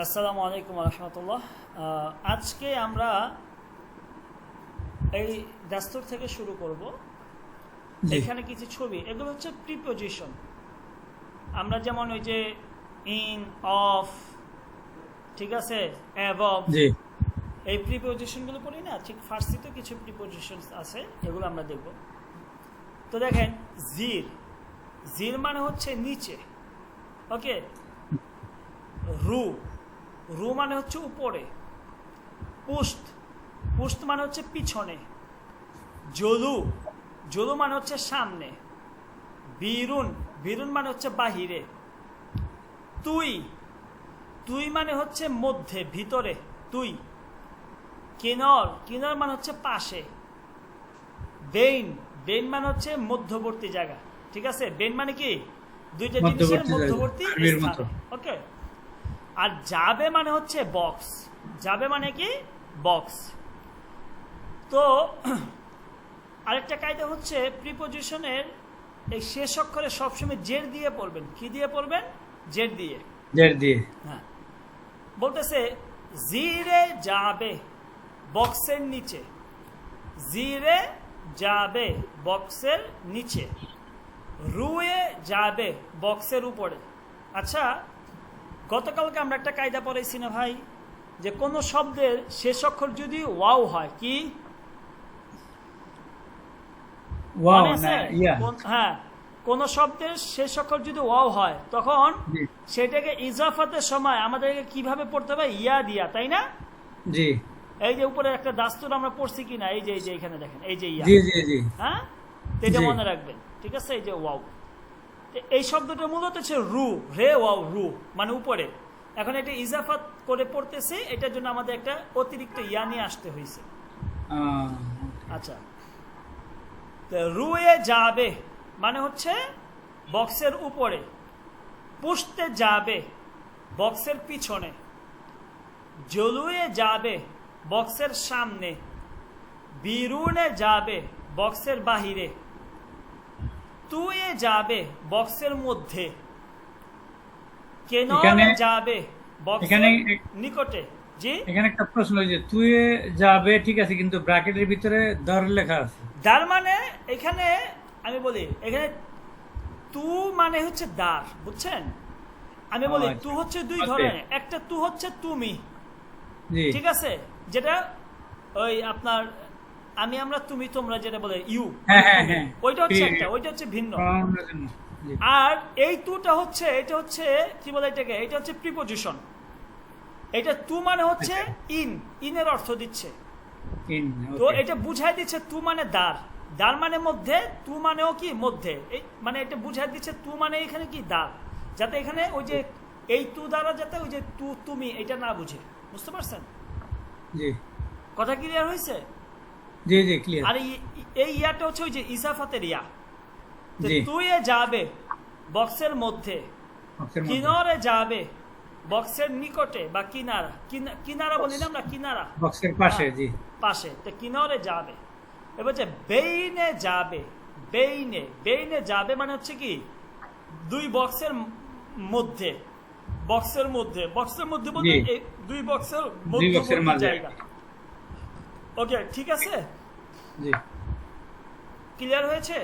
আসসালামু আলাইকুম রহমতুল্লাহ। আজকে আমরা এই দাস্তুর থেকে শুরু করব। জি এখানে কিছু ছবি, এগুলো হচ্ছে প্রিপোজিশন। আমরা যেমন ওই যে ইন, অফ, ঠিক আছে, অ্যাবভ, জি এই প্রিপোজিশনগুলো পড়ি না, ঠিক ফার্সিতে কিছু প্রিপোজিশন আছে, এগুলো আমরা দেখব। তো দেখেন, জির, জির মানে হচ্ছে নিচে, ওকে। রু, রু মানে হচ্ছে উপরে। পুস্ত, পুস্ত মানে হচ্ছে পিছনে। জলু, জলু মানে হচ্ছে সামনে। বিরুন, বিরুন মানে হচ্ছে বাহিরে। তুই, তুই মানে হচ্ছে মধ্যে, ভিতরে, তুই। কিনর, কিনর মানে হচ্ছে পাশে। বেইন, বেইন মানে হচ্ছে মধ্যবর্তী জায়গা, ঠিক আছে। বেইন মানে কি? দুইটা জিনিসের মধ্যবর্তী জায়গা মধ্যবর্তী আরবির মতো। স্থানে, ওকে। আর যাবে মানে হচ্ছে বক্স, যাবে মানে কি? বক্স। তো আরেকটা কায়দা হচ্ছে প্রিপোজিশনের এই শেষ অক্ষরে সবসময় জের দিয়ে পড়বেন। কি দিয়ে পড়বেন? জের দিয়ে। জের দিয়ে। হ্যাঁ, বলতেছে জিরে যাবে, বক্সের নিচে। জিরে যাবে, বক্সের নিচে। রুয়ে যাবে, বক্সের উপরে। আচ্ছা, গতকালকে আমরা একটা কায়দা পড়াইছি না ভাই, যে কোনো শব্দের শেষ অক্ষর যদি ওয়াও হয়, কি ওয়াও মনে না আছে? ইয়া। হ্যাঁ, কোন শব্দের শেষ অক্ষর যদি ওয়াও হয়, তখন জি সেটাকে ইজাফাতের সময় আমাদেরকে কিভাবে পড়তে হবে? ইয়া দিয়া, তাই না? জি এই যে উপরে একটা দাস্তুর আমরা পড়ছি কিনা, এই যে এই যে এখানে দেখেন, এই যে ইয়া। জি জি জি হ্যাঁ, তো এটা জি মনে রাখবেন, ঠিক আছে। এই যে ওয়াও, এই শব্দটা মূলত হচ্ছে রু, রে ওয়াও, রু মানে উপরে। এখন এটা ইজাফাত করে পড়তেছে, এটার জন্য আমাদের একটা অতিরিক্ত ইয়া নিয়ে আসতে হয়েছে। আহ, আচ্ছা, তো রুয়ে যাবে মানে হচ্ছে বক্সের উপরে। পুষতে যাবে, বক্সের পিছনে। জলুয়ে যাবে, বক্সের সামনে। বিরুনে যাবে, বক্সের বাহিরে। তুয়ে যাবে, বক্সের মধ্যে। কেনরে এখানে যাবে, এখানে বক্সের নিকটে। জি, এখানে একটা প্রশ্ন যে তুই যাবে, ঠিক আছে, কিন্তু ব্র্যাকেটের ভিতরে দর লেখা আছে। দ্বার মানে, এখানে আমি বলি, এখানে তু মানে হচ্ছে দ্বার, বুঝছেন? আমি ও বলি তু আচ্ছা, হচ্ছে দুই ওকে, ধরনের। একটা তু হচ্ছে তুমি, জি ঠিক আছে, যেটা ওই আপনার আমরা তুমি তোমরা যেটা বলে ইউ, হ্যাঁ মানে হ্যাঁ তুমি, হ্যাঁ, ওইটা হচ্ছে একটা, ওইটা হচ্ছে ভিন্ন। প্রণামের জন্য। জি আর এই তুটা হচ্ছে, এটা হচ্ছে কি বলে এটাকে, এটা হচ্ছে প্রিপোজিশন। এটা তু মানে হচ্ছে আচ্ছা, ইন, ইনের অর্থ দিচ্ছে। ইন, তো ওকে, এটা বুঝাই দিচ্ছে তু মানে দ্বার, দ্বার মানে মধ্যে, তু মানেও কি মধ্যে। এই মানে এটা বুঝাই দিচ্ছে তু মানে এখানে কি দ্বার, যাতে এখানে ওই যে এই তু দ্বারা যাতে ওই যে তু তুমি এটা না বুঝে। বুঝতে পারছেন? জি কথা ক্লিয়ার হয়েছে? জি জি ক্লিয়ার। আর এই ইয়াটা হচ্ছে ওই যে ইসাফাতের ইয়া। তো জি তুই যাবে বক্সের মধ্যে। বক্সের মধ্যে, কিনারে যাবে, বক্সের নিকটে বা কিনারা। কিনারা বলি না আমরা, কিনারা। বক্সের পাশে, হ্যাঁ, জি পাশে। তো কিনারে যাবে। এবার যে বেইনে যাবে, বেইনে, বেইনে যাবে মানে হচ্ছে কি? দুই বক্সের মধ্যে, বক্সের মধ্যে, বক্সের মধ্যে জি, বলতে এই দুই বক্সের দুই বক্সের মধ্যবর্তী মাঝে, জায়গা। ওকে, ঠিক আছে, জি ক্লিয়ার হয়েছে?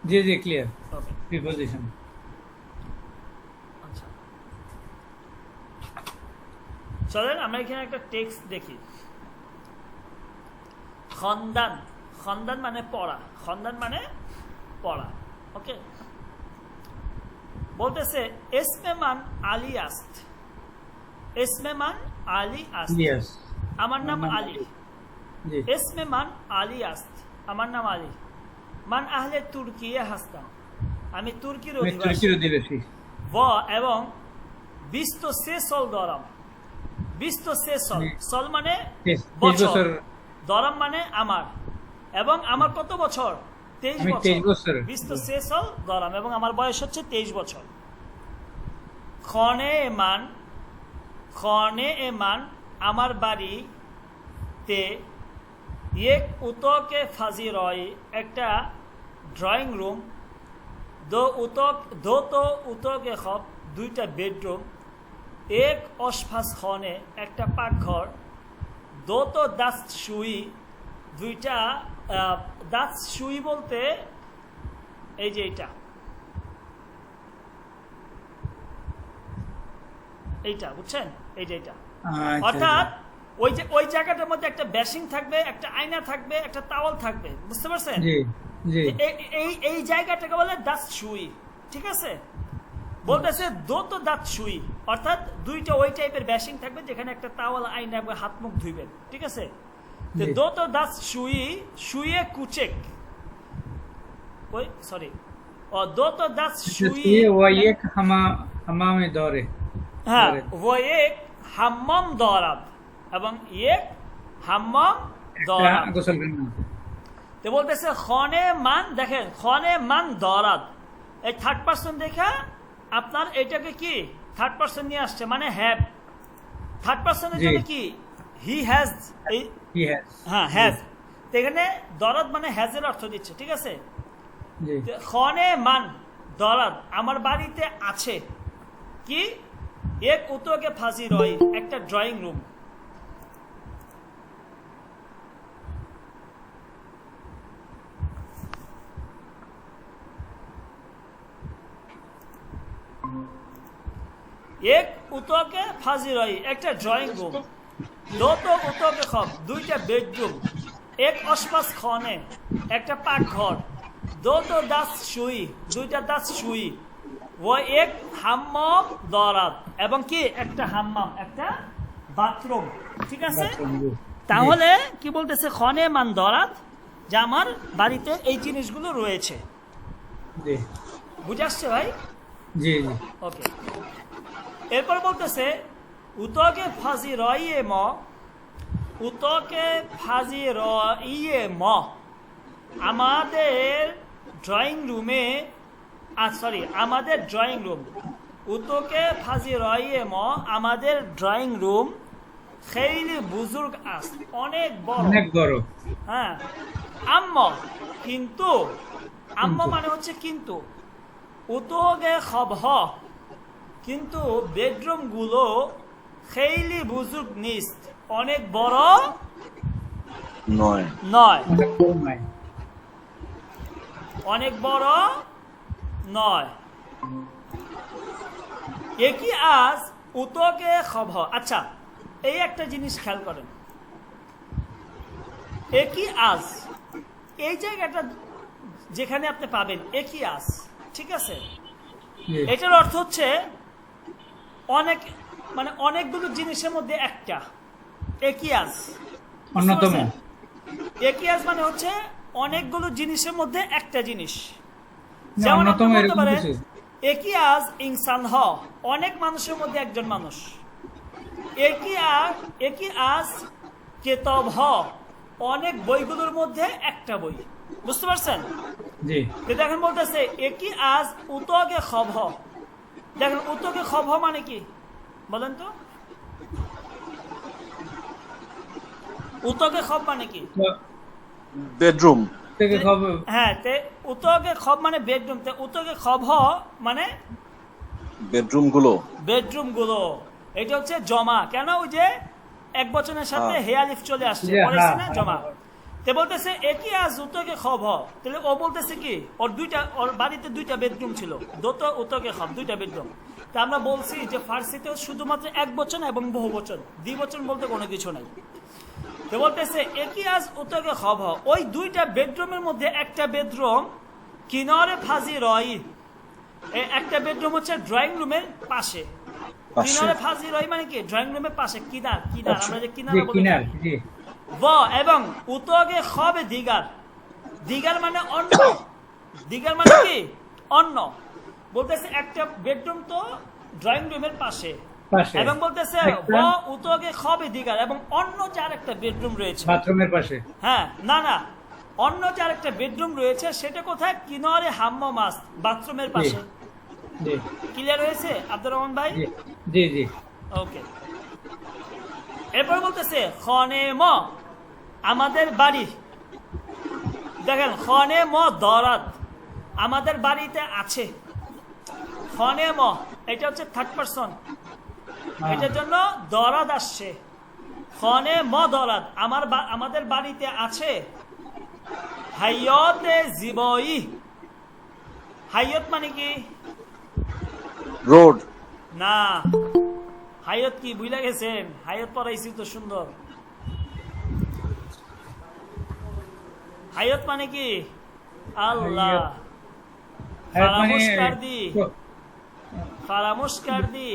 জি জি ক্লিয়ার। ওকে, প্রিপোজিশন। আচ্ছা, চলেন আমরা এখানে একটা টেক্সট দেখি। খন্দান, খন্দান মানে পড়া, খন্দান মানে পড়া, ওকে। বলতেছে এসমেমান আলী আস্ত, এসমেমান আলী আস্ত, ইয়েস, আমার আমার নাম নাম আলী। আলী। জি এসমেমান আলী আস্ত, আমার নাম আলী। মান আহলে তুর্কিয়ে হাসতাম, আমি তুর্কির আমি অধিবাসী। তুর্কির অধিবাসী। ব এবং বিস্ত সে সল দরাম, বিস্ত সে সল, আমি সল মানে 23 বছর, বছর। দরাম মানে আমার। এবং আমার কত বছর? 23 আমি বছর। 23 বছর। বিস্ত জি সে সল দরাম, এবং আমার বয়স হচ্ছে 23 বছর। খনে এমান, খনে এমান আমার বাড়িতে। এক উতকে ফাজি রয়, একটা ড্রয়িং রুম। দো উতক, দো তো উতকে খব, দুইটা বেডরুম। এক অসফাস খনে একটা পাকঘর, দোতো দাস সুই দুইটা দাস সুই বলতে এই যে এইটা বুঝছেন, এই যে এইটা, আচ্ছা, অর্থাৎ ওই জায়গাটার মধ্যে একটা বেসিং থাকবে, একটা আয়না থাকবে, একটা তাওয়াল থাকবে, বুঝতে পারছেন? জি জি এই জায়গাটাকে বলে দাস সুই, ঠিক আছে? বলতেছে দোতো দাঁত সুই, অর্থাৎ দুইটা ওই টাইপের বেসিং থাকবে যেখানে একটা তাওয়াল, আয়না, হাত মুখ ধুইবেন, ঠিক আছে? জি। দোতো দাঁত সুই শুয়ে কুচেক, ওই সরি, দোতো দাঁত সুই, वो एक हमामे दौरे হ্যাঁ, ও এক হাম্মাম দরাদ এবং এক হাম্মাম দরাদ। গোসল করনা। তো বলতেছে খনে মান, দেখেন খনে মান দরাদ, এই থার্ড পার্সন দেখা আপনার এটাকে কি থার্ড পার্সন নিয়ে আসছে, মানে হ্যাভ, থার্ড পার্সনের জি। জন্য কি হি হ্যাজ, ही है হ্যাঁ হ্যাজ, তো এখানে দরাদ মানে হ্যাজের অর্থ দিচ্ছে, ঠিক আছে? जी তো খনে মান দরাদ, আমার বাড়িতে আছে কি এক উতোকে ফাঁসি রয়, একটা ড্রয়িং রুম। এক উতোকে ফাঁসি রয়, একটা ড্রয়িং রুম। দোতো উতোকে খব, দুইটা বেডরুম। এক অসপাস খনে, একটা পাকঘর। দোতো দাস সুই, দুইটা দাস সুই। ও এক হাম্মাম দরাদ, এবং কি একটা হাম্মাম, একটা বাথরুম, ঠিক আছে? তাহলে কি বলতেছে খনে মান দরাদ, যে আমার বাড়িতে এই জিনিসগুলো রয়েছে। जी বুঝে আসছে ভাই? जी जी ওকে, এরপর বলতেছে উতকে ফাজি রইয়ে ম, উতকে ফাজি রইয়ে ম, আমাদের ড্রয়িং রুমে, সরি আমাদের ড্রয়িং রুম, উতকে ফাজি রইয়ে ম, আমাদের ড্রয়িং রুম, খেইলি বুজুর্গ আস, অনেক বড়, অনেক বড়। হ্যাঁ, আম্ম কিন্তু, আম্ম মানে হচ্ছে কিন্তু, উতগে খবহ, কিন্তু বেডরুম গুলো খেইলি বুজুর্গ নিস্ত, অনেক বড় নয়। নয়, অনেক বড় নয়। অনেক বড় নয়। একই আজ উতকে খবহ। আচ্ছা, এই একটা জিনিস খেয়াল করেন, একই আজ, এই জায়গাটা যেখানে আপনি পাবেন একই আজ, ঠিক আছে? জি এটার অর্থ হচ্ছে অনেক, মানে অনেকগুলো জিনিসের মধ্যে একটা, একিয়াজ, অন্যতম। একিয়াজ মানে হচ্ছে অনেকগুলো জিনিসের মধ্যে একটা জিনিস। না, যেমন আপনি অন্যতম বলতে এরকম পারেন কিছু। একিয়াজ ইনসান হ, অনেক মানুষের মধ্যে একজন মানুষ। একিয়াজ কেতব হ, অনেক বইগুলোর মধ্যে একটা বই। বুঝতে পারছেন? জি তো দেখেন বলতেছে একই আজ উতকে খবহ, দেখেন উতকে খবহ মানে কি বলেন তো? উতকে খব মানে কি? তো বেডরুম। থেকে খবর হ্যাঁ, তে উতকে খব মানে বেডরুম, তে উতকে খবহ মানে বেডরুম গুলো। বেডরুম গুলো। এটা হচ্ছে জমা, কেন ওই যে এক বচনের সাথে হ্যাঁ। হেয়ালিফ চলে আসছে, জি, পড়েছি হ্যাঁ, না, হ্যাঁ, জমা। হ্যাঁ। তে বলতেছে একই আজ উতকে খব হ, তাহলে ও বলতেছে কি ওর বাড়িতে দুইটা বেডরুম ছিল, দোত উতকে খব, দুইটা বেডরুম। তা আমরা বলছি যে ফার্সিতেও শুধুমাত্র এক বচন এবং বহু বচন, দ্বিবচন বলতে কোনো কিছু নাই। তো বলতেছে একই আজ উতকে খব হ, ওই দুইটা বেডরুমের মধ্যে একটা বেডরুম কিনারে ফাজি রয়, একটা বেডরুম হচ্ছে ড্রয়িং রুমের পাশে। পাশে। কিনারে ফাজি রয় মানে কি, ড্রয়িং রুমের পাশে, কিনার, আচ্ছা। আমরা যে জি কিনারা বলি, কিনার জি ব এবং উতগে খবে দিগার, দিগার মানে অন্য, দিগার মানে কি অন্য। বলতেছে একটা বেডরুম তো ড্রয়িং রুমের পাশে, পাশে এবং বলতেছে ব একটা উতগে খবে দিগার, এবং অন্য যার একটা বেডরুম রয়েছে। বাথরুমের পাশে। হ্যাঁ, না না, অন্য যার একটা বেডরুম রয়েছে সেটা কোথায়? কিনারে হাম্মামাস, বাথরুমের পাশে। জি ক্লিয়ার হয়েছে আব্দুর রহমান ভাই? জি জি জি ওকে, এরপর বলতেছে খনে ম, আমাদের বাড়ি। দেখেন খনে ম দরাদ, আমাদের বাড়িতে আছে। খনে ম, এটা হচ্ছে থার্ড পারসন, হ্যাঁ। এটার জন্য দরাদ আসছে। খনে ম দরাদ, আমাদের বাড়িতে আছে হাইয়তে জিবই। হাইয়ত মানে কি? রোড, না, হাইয়ত কি বুঝলা গেছেন? হাইয়ত পড়াইছি তো সুন্দর। হাইয়ত মানে কি? আল্লাহ, হাইয়ত। हायत माने फरामोश कर दी, तो फरामोश कर दी।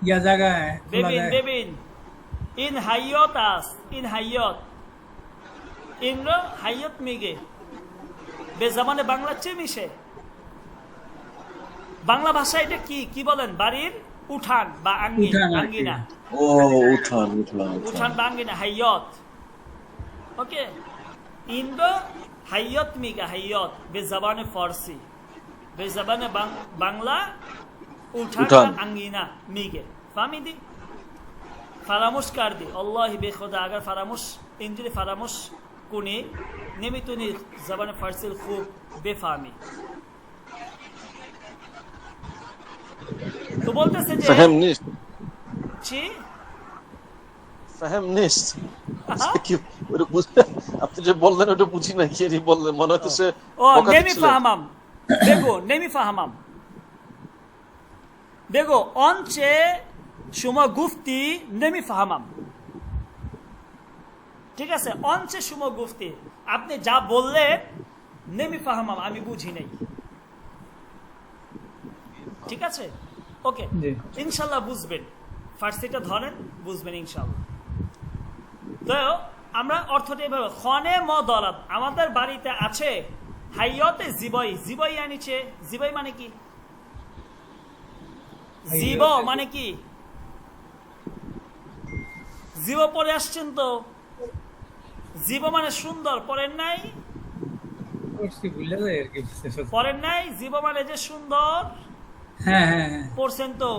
या जगह है खुला बेबिन है। बेबिन इन हाइयतास, इन हाइयत, इन हाइयत मिगे বেজবানে বাংলার চেয়ে মিশে। বাংলা ভাষা এটা কি কি বলেন? বাড়ির উঠান বা উঠান আর কি। আঙ্গিনা, ও উঠান উঠান উঠান বা আঙ্গিনা, হাইয়ত। ওকে, ইন্দো হাইয়ত মিগা, হাইয়ত বেজবানে ফারসি, বেজবানে বাংলা উঠান বা উঠান। আঙ্গিনা মিগে। ফাহমি দি? फरामोश कर दी, अल्लाह बेखुदा। अगर फरामोश इंजरी फरामोश कुनी निमितुनी जबान फारसी खूब बेफामी। तो बोलते से जे ফাহেম নিস ची ফাহেম নিস কি ওটা বুঝতে, আপনি যে বললেন ওটা বুঝি না, কি রে বললেন, মনে হচ্ছে সে ओ বকা नेमी দিচ্ছিলেন। फाहमाम, देखो नेमी फाहमाम, देखो অনচে সুমা গুফতি নেমি ফাহমাম। ঠিক আছে, অনচে সুমা গুফতি, আপনি যা বললেন নেমি ফাহমাম, আমি বুঝি নাই। ঠিক আছে, ওকে, জি। ইনশাল্লাহ বুঝবেন। ফার্সিটা ধরেন, বুঝবেন ইনশাল্লাহ। তো আমরা অর্থটা এভাবে, খনে ম দলাত, আমাদের বাড়িতে আছে হাইয়তে জিবই। জিবই আনিছে, জিবই মানে কি? জীব মানে কি? জীব পরে আসছেন তো, জীব মানে সুন্দর, পরেন নাই? उसकी भूल जाए यार कि পরেন নাই? জীব মানে যে সুন্দর, হ্যাঁ হ্যাঁ হ্যাঁ পড়ছেন তো।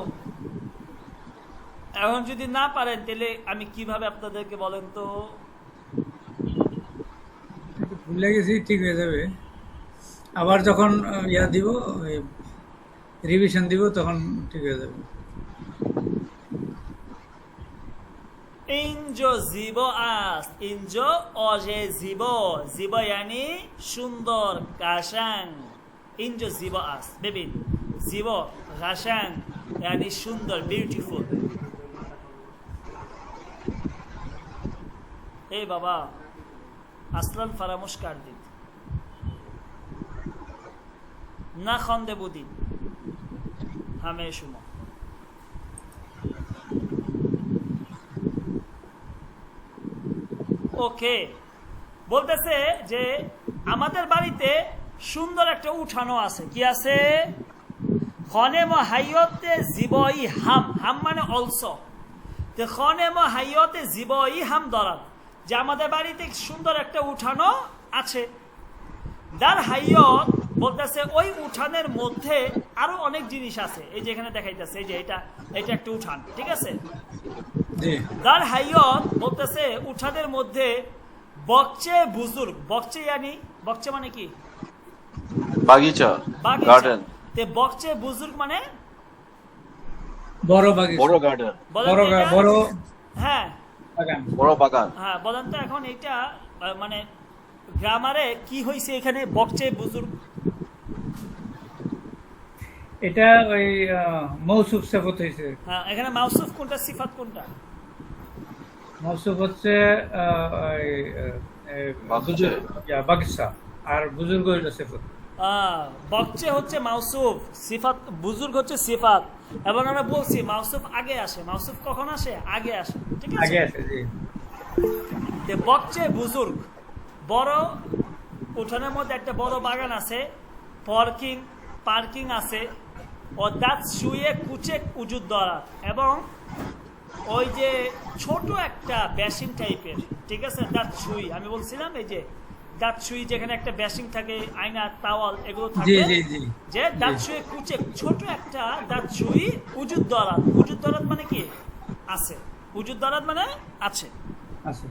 এখন যদি না পারেন তাহলে আমি কিভাবে আপনাদেরকে বলেন তো? একটু ভুলে গেছি, ঠিক হয়ে যাবে। আবার যখন ইয়া দিব, রিভিশন দিব, তখন ঠিক হয়ে যাবে। ইনজো জীব আস, ইনজো অজে জীব, জীব ইয়ানি সুন্দর, গাশাং। ইনজো জীব আস, বেবিন জীব গাশাং ইয়ানি সুন্দর, বিউটিফুল। এই বাবা আসলান ফারামোশ কার দিন না খন্দে বুদিন হামে সুমা। ওকে, বলতেছে যে আমাদের বাড়িতে সুন্দর একটা উঠানো আছে। কি আছে? খনে ম হাইয়তে জীবই হাম, হাম মানে অলসো। তো খনে ম হাইয়তে জীবই হাম দরাদ, যে আমাদের বাড়িতে সুন্দর একটা উঠানো আছে। দার হাইয়ত বলতেছে ওই উঠানের মধ্যে আরো অনেক জিনিস আছে। এই যে এখানে দেখাইতেছে, এই যে এটা একটা উঠান, ঠিক আছে। জি দার হাইয়ত বলতেছে উঠানের মধ্যে বকচে বুজুর্গ, বকচে ইয়ানি, বকচে মানে কি? বাগিচা, বাগিচা। গার্ডেন, তে বকচে বুজুর্গ মানে বড় বাগিচা, বড় গার্ডেন, বলেন বড় তো এটা? বড় হ্যাঁ বাগান। বড় বাগান। হ্যাঁ, বলেন তো এখন এটা মানে গ্রামারে কি হয়েছে এখানে? বকচে বুজুর্গ এটা ওই মৌসুফ সেফত হয়েছে। হ্যাঁ, এখানে মাউসুফ কোনটা, সিফাত কোনটা? মৌসুফ হচ্ছে বাগিচা। বাগিচা, আর বুজুর্গ হইল সেফত। বকচে হচ্ছে মাউসুফ, সিফাত বুজুর্গ হচ্ছে সিফাত। এবং আমরা বলছি মাউসুফ আগে আসে। মাউসুফ কখন আসে? আগে আসে, ঠিক আছে। আগে আছে, জি। তে বকচে বুজুর্গ, বড় উঠানের মধ্যে একটা বড় বাগান আছে, পার্কিং আছে, ও দাঁত শুয়ে কুচে উজুদ দরা, এবং ওই যে ছোট একটা বেসিন টাইপের, ঠিক আছে, দাঁত শুই। আমি বলছিলাম এই যে দাঁত শুই, যেখানে একটা বেসিন থাকে, আয়না, তাওয়াল এগুলো জি থাকে, জি জি যে দাঁত শুয়ে কুচে ছোট একটা দাঁত শুই উজুদ দরাত। উজুদ দরাত মানে কি? আছে। উজুদ দরাত মানে আছে। আছে।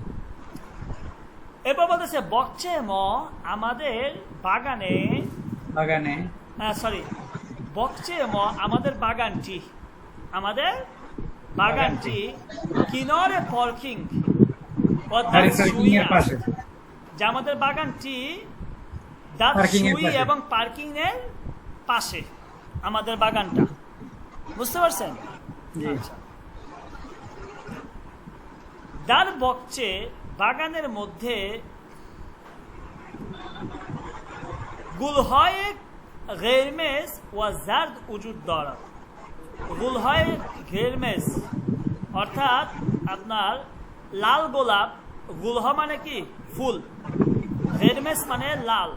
এরপর বলতেছে বকচে ম আমাদের বাগানে, সরি, বকচে ম আমাদের বাগানটি, আমাদের বাগানটি কিনারে পার্কিং পার্কিং এর পাশে যে আমাদের বাগানটি দাঁত Parking এর সুই পাশে। এবং পার্কিং এর পাশে আমাদের বাগানটা, বুঝতে পারছেন? জি। আচ্ছা। দার বকচে বাগানের মধ্যে গুলহায়ে গেরমেজ ওয়া জার্দ উজুদ দরা। গুলহায়ে গেরমেজ অর্থাৎ আপনার লাল গোলাপ, গুলহা মানে কি ফুল, গেরমেজ মানে লাল,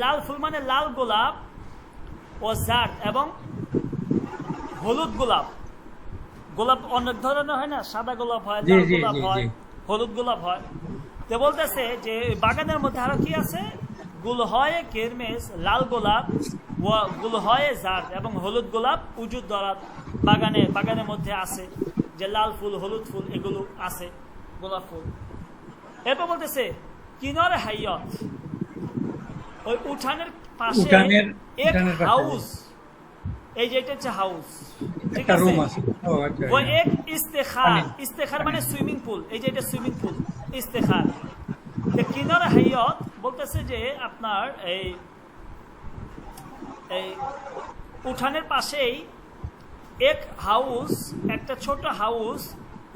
লাল ফুল মানে লাল গোলাপ, ও জার্দ এবং হলুদ গোলাপ। গোলাপ অনেক ধরনের হয় না, সাদা গোলাপ হয়, জি, লাল জি, গোলাপ জি, হয়, জি। হলুদ গোলাপ হয়। তো বলতেছে যে বাগানের মধ্যে আরো কি আছে, গুলহয়ে কেরমেজ লাল গোলাপ, ও গুলহয়ে জার্দ এবং হলুদ গোলাপ উজুদ দরাত বাগানের মধ্যে আছে, যে লাল ফুল হলুদ ফুল এগুলো আছে, গোলাপ ফুল। এরপর বলতেছে কিনারে হাইয়ত, ওই উঠানের পাশে এক উঠানের পাশে। হাউস, এই যে এটা হচ্ছে হাউস, ঠিক একটা আছে? রুম আছে। ও আচ্ছা। वो एक इस्तेखार, পানি। इस्तेखार মানে সুইমিং পুল, এই যে এটা সুইমিং পুল ইস্তেখার। তো কিনারে হাইয়ত বলতেছে যে আপনার এই উঠানের পাশেই এক হাউস, একটা ছোট হাউস,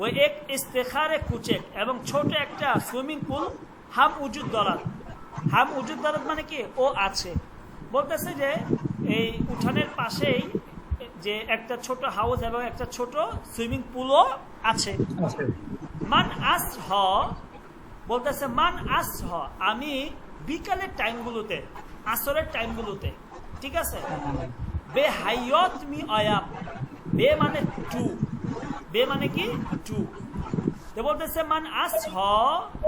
ওই এক ইস্তেখারে কুচেক এবং ছোট একটা সুইমিং পুল, হাম উজুদ দরাত। হাম উজুদ দরাত মানে কি ও আছে, বলতেছে যে এই উঠানের পাশেই যে একটা ছোট হাউস এবং একটা ছোট সুইমিং পুলও আছে। আছে। মান আস হ বলতেছে, মান আস হ আমি বিকালের টাইমগুলোতে, আসরের টাইমগুলোতে, ঠিক আছে? বে হাইয়ত মি আয়াম, বে মানে টু, বে মানে কি টু। তো বলতেছে মান আস হ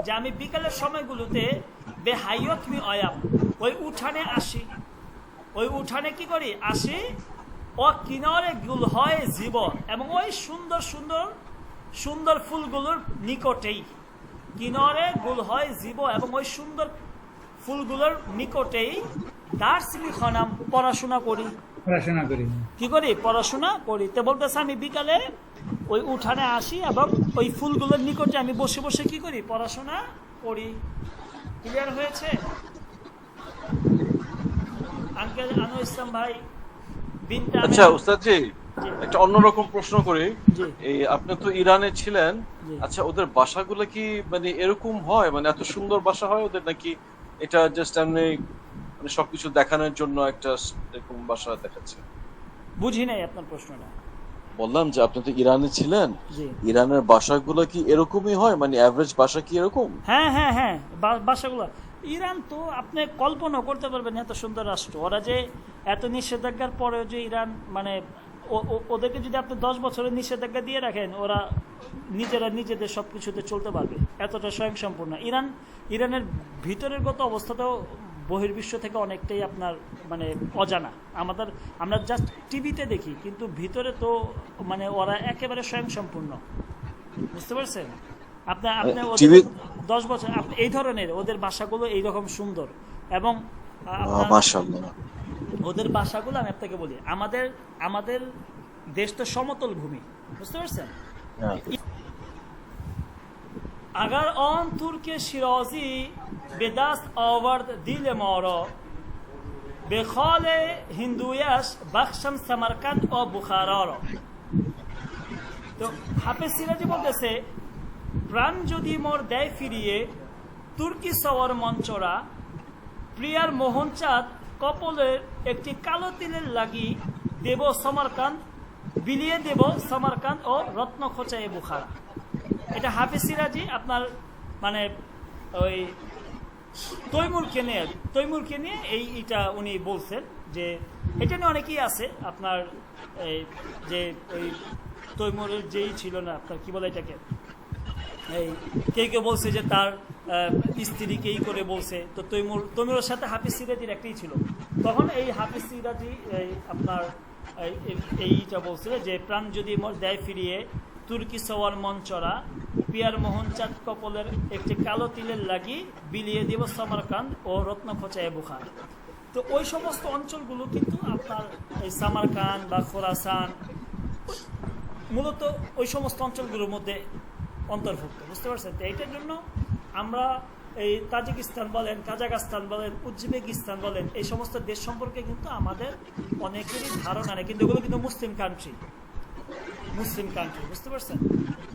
যে আমি বিকালের সময়গুলোতে বে হাইয়ত মি আয়াম ওই উঠানে আসি, ওই উঠানে কি করি আসি, ও কিনারে গুলহয়ে জীব এবং ওই সুন্দর সুন্দর সুন্দর ফুলগুলোর নিকটেই, কিনারে গুলহয়ে জীব এবং ওই সুন্দর ফুলগুলোর নিকটেই দার্সিলি খনাম পড়াশোনা করি। পড়াশোনা করি। কি করি? পড়াশোনা করি। তো বলতেছে আমি বিকালে ওই উঠানে আসি এবং ওই ফুলগুলোর নিকটে আমি বসে বসে কি করি? পড়াশোনা করি। ক্লিয়ার হয়েছে? আঙ্কেল আনোয়ার ইসলাম ভাই, বিনতে আচ্ছা আমিনা- উস্তাদ জি, জি। একটা অন্যরকম প্রশ্ন করি। জি। এই আপনি তো ইরানে ছিলেন, জি। আচ্ছা ওদের বাসাগুলো কি মানে এরকম হয়, মানে এত সুন্দর বাসা হয় ওদের, নাকি এটা জাস্ট এমনি মানে সবকিছু দেখানোর জন্য একটা এরকম বাসা দেখাচ্ছে? বুঝি নাই আপনার প্রশ্নটা। বললাম যে আপনি তো ইরানে ছিলেন, জি। ইরানের বাসাগুলো কি এরকমই হয়, মানে অ্যাভারেজ বাসা কি এরকম? হ্যাঁ হ্যাঁ হ্যাঁ, বাসাগুলো ইরান তো আপনি কল্পনা করতে পারবেন, এত সুন্দর রাষ্ট্র। ওরা যে এত নিষেধাজ্ঞার পরেও যে ইরান মানে ওদেরকে যদি আপনি 10 বছরের নিষেধাজ্ঞা দিয়ে রাখেন, ওরা নিজেরা নিজেদের সব কিছুতে চলতে পারবে, এতটা স্বয়ংসম্পূর্ণ। ইরানের ভিতরের গত অবস্থাটাও বহির্বিশ্ব থেকে অনেকটাই আপনার মানে অজানা। আমরা জাস্ট টিভিতে দেখি, কিন্তু ভিতরে তো মানে ওরা একেবারে স্বয়ংসম্পূর্ণ, বুঝতে পারছেন? আপনি TV 10 বছর আপনি এই ধরনের ওদের ভাষাগুলো এইরকম সুন্দর, এবং মাশাআল্লাহ। ওদের ভাষাগুলো আমি আপনাকে বলি, আমাদের দেশ তো সমতল ভূমি, বুঝতে পারছেন? হ্যাঁ। اگر آن ترک شیرازی به دست آورد دل ما را به خال هندویش بخشم سمرقند و بخارا را। তো হাফেজ সিরাজি বলতেছে, প্রাণ যদি মোর দেয় ফিরিয়ে তুর্কি সওয়ার মঞ্চরা, প্রিয়ার মোহনচাঁদ কপলের একটি কালো তিলের লাগি দেব সমরকান্ত, বিলিয়ে দেব সমরকান্ত ও রত্ন খোঁচায় বুখারা। এটা হাফেজ সিরাজি আপনার মানে ওই তৈমুরকে নিয়ে এইটা উনি বলছেন, যে এটা নিয়ে অনেকেই আছে আপনার এই যে ওই তৈমুরের যেই ছিল না আপনার কি বলে এটাকে, এই কেউ বলছে যে তার স্ত্রীকেই করে বলছে। তো তৈমুরের সাথে হাফিজ সিরাজির একটাই ছিল। তখন এই হাফিজ সিরাজি আপনার এইটা বলছিল যে প্রাণ যদি দেয় ফিরিয়ে তুর্কি সওয়ার মঞ্চরা, পিয়ার মোহনচাঁদ কপলের একটি কালো তিলের লাগি বিলিয়ে দিব সামারকান্দ ও রত্ন খোঁচায় বুখার। তো ওই সমস্ত অঞ্চলগুলো কিন্তু আপনার এই সামারকান্দ বা খোরাসান মূলত ওই সমস্ত অঞ্চলগুলোর মধ্যে অন্তর্ভুক্ত, বুঝতে পারছেন? তো এইটার জন্য আমরা এই তাজিকিস্তান বলেন, কাজাখস্তান বলেন, উজবেকিস্তান বলেন, এই সমস্ত দেশ সম্পর্কে কিন্তু আমাদের অনেকেরই ধারণা নেই, কিন্তু এগুলো কিন্তু মুসলিম কান্ট্রি, বুঝতে পারছেন?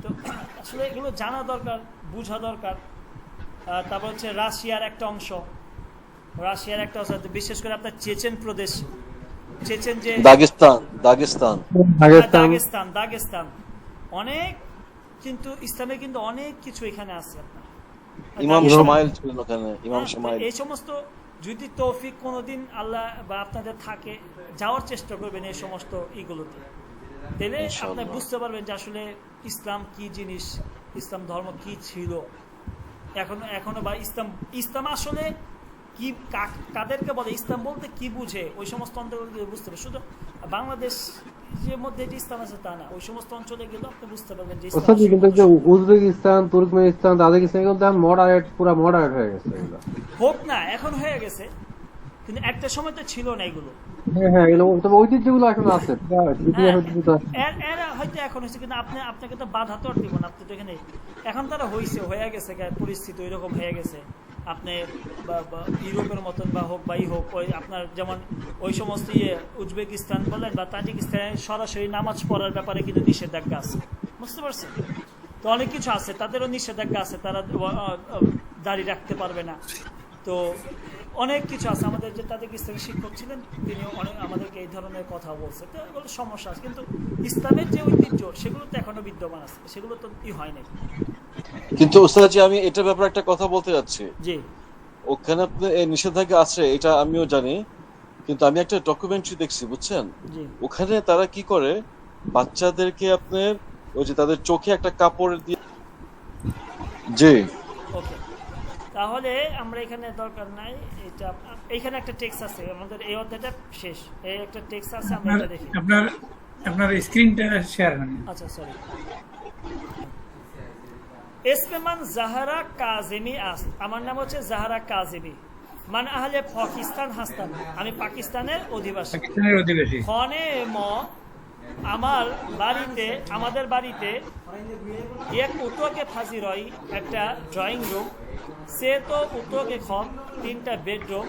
তো আসলে এগুলো জানা দরকার, বোঝা দরকার। তারপর হচ্ছে রাশিয়ার একটা অংশ, বিশেষ করে আপনার চেচেন প্রদেশ, চেচেন যে দাগেস্তান দাগেস্তান অনেক, কিন্তু ইসলামের কিন্তু অনেক কিছু এখানে আছে আপনার। ইমাম শামাইল ছিলেন ওখানে, ইমাম হ্যাঁ, শামাইল। এই সমস্ত যদি তৌফিক কোনোদিন আল্লাহ বা আপনাদের থাকে, যাওয়ার চেষ্টা করবেন এই সমস্ত ইগুলোতে, তাহলে আপনি ইনশাআল্লাহ। বুঝতে পারবেন যে আসলে ইসলাম কি জিনিস, ইসলাম ধর্ম কি ছিল এখনো বা ইসলাম আসলে কি, কাদেরকে বলে, ইসলাম বলতে কি বুঝে, ওই সমস্ত অঞ্চলগুলো বুঝতে পারবেন। শুধু বাংলাদেশের মধ্যে যে ইসলাম আছে তা না, ওই সমস্ত অঞ্চলে গেলে আপনি বুঝতে পারবেন যে ইসলাম ওস্তাদ কিন্তু যে উজবেকিস্তান, তুর্কমেনিস্তান, তাজিকিস্তান এগুলো তো এখন মডারেট, পুরো মডারেট হয়ে গেছে এগুলো। হোক না, এখন হয়ে গেছে, কিন্তু একটা সময় তো ছিল না এগুলো। হ্যাঁ এগুলো, তবে ঐতিহ্যগুলো এখন আছে, ইতিহাস ঐতিহ্য তো আছে। এরা হয়তো এখন হয়েছে, কিন্তু আপনাকে তো বাধা তো আর দিব না, আপনি তো এখানে এখন তারা হয়ে গেছে, পরিস্থিতি ওই রকম হয়ে গেছে। আপনি বা ইউরোপের মতন বা হোক বা হোক, ওই আপনার যেমন ওই সমস্ত উজবেকিস্তান বলেন বা তাজিকিস্তানে সরাসরি নামাজ পড়ার ব্যাপারে কিন্তু নিষেধাজ্ঞা আছে, বুঝতে পারছেন? তো অনেক কিছু আছে, তাদেরও নিষেধাজ্ঞা আছে, তারা দাড়ি রাখতে পারবে না। তো অনেক কিছু আছে। আমাদের যে তাজিকিস্তানের শিক্ষক ছিলেন, তিনি অনেক আমাদেরকে এই ধরনের কথা বলছে। তো এগুলো সমস্যা আছে, কিন্তু ইসলামের যে ঐতিহ্য সেগুলো তো এখনো বিদ্যমান আছে, সেগুলো তো হয় নাই। কিন্তু ওস্তাদ জি, আমি এটা ব্যাপারে একটা কথা বলতে যাচ্ছি। জি ওখানে আপনার এই নিষেধাজ্ঞা আছে, এটা আমিও জানি, কিন্তু আমি একটা ডকুমেন্টারি দেখছি, বুঝছেন? জি ওখানে তারা কি করে, বাচ্চাদেরকে আপনার ওই যে তাদের চোখে একটা কাপড় দিয়ে, জি ওকে, তাহলে আমরা এখানে দরকার নাই এটা। এখানে একটা টেক্সট আছে, আমাদের এই অধ্যায়টা শেষ, এই একটা টেক্সট আছে, আমরা এটা দেখি। আপনার স্ক্রিনটা শেয়ার করেন। আচ্ছা সরি। এসমেমান জাহারা কাজেমি আস, আমার নাম হচ্ছে জাহারা কাজেমি, মানে আহলে পাকিস্তান হাস্তান, আমি পাকিস্তানের অধিবাসী। খনে ম, আমাদের বাড়িতে এক উত্তরকে ফাঁসি রই, একটা ড্রয়িং রুম, সে তো উত্তরকে খন, 3টা বেডরুম,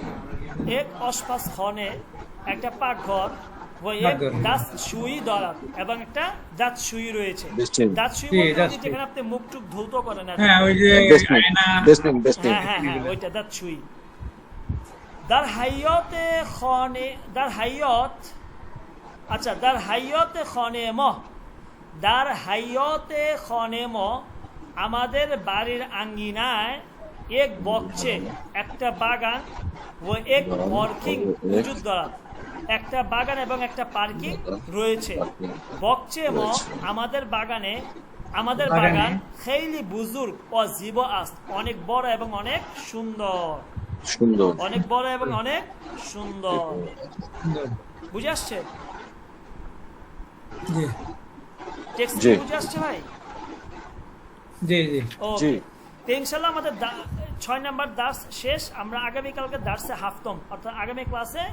এক অসপাস খনে, একটা পাকঘর, দাঁত সুই দরাত, এবং একটা দাঁত সুই রয়েছে। দাঁত সুই বলতে যেখানে আপনি মুখ টুক ধৌত করেন, হ্যাঁ ওইটা দাঁত সুই। দার হাইয়তে খনে ম, আমাদের বাড়ির আঙ্গিনায় এক বকছে, একটা বাগান, ও এক পার্কিং মজুদ দরাত, একটা বাগান এবং একটা পার্কিং রয়েছে। বকছে ম, আমাদের বাগান, খেইলি বুজুর্গ ও জীব আস্ত, অনেক বড় এবং অনেক সুন্দর, অনেক বড় এবং অনেক সুন্দর। বুঝে আসছে? টেক্সট বুঝে আসছে ভাই? ওকে, তো ইনশাআল্লাহ আমাদের 6 নাম্বার দার্স শেষ। আমরা আগামীকালকে দার্সে হাফতম, অর্থাৎ আগামী ক্লাসে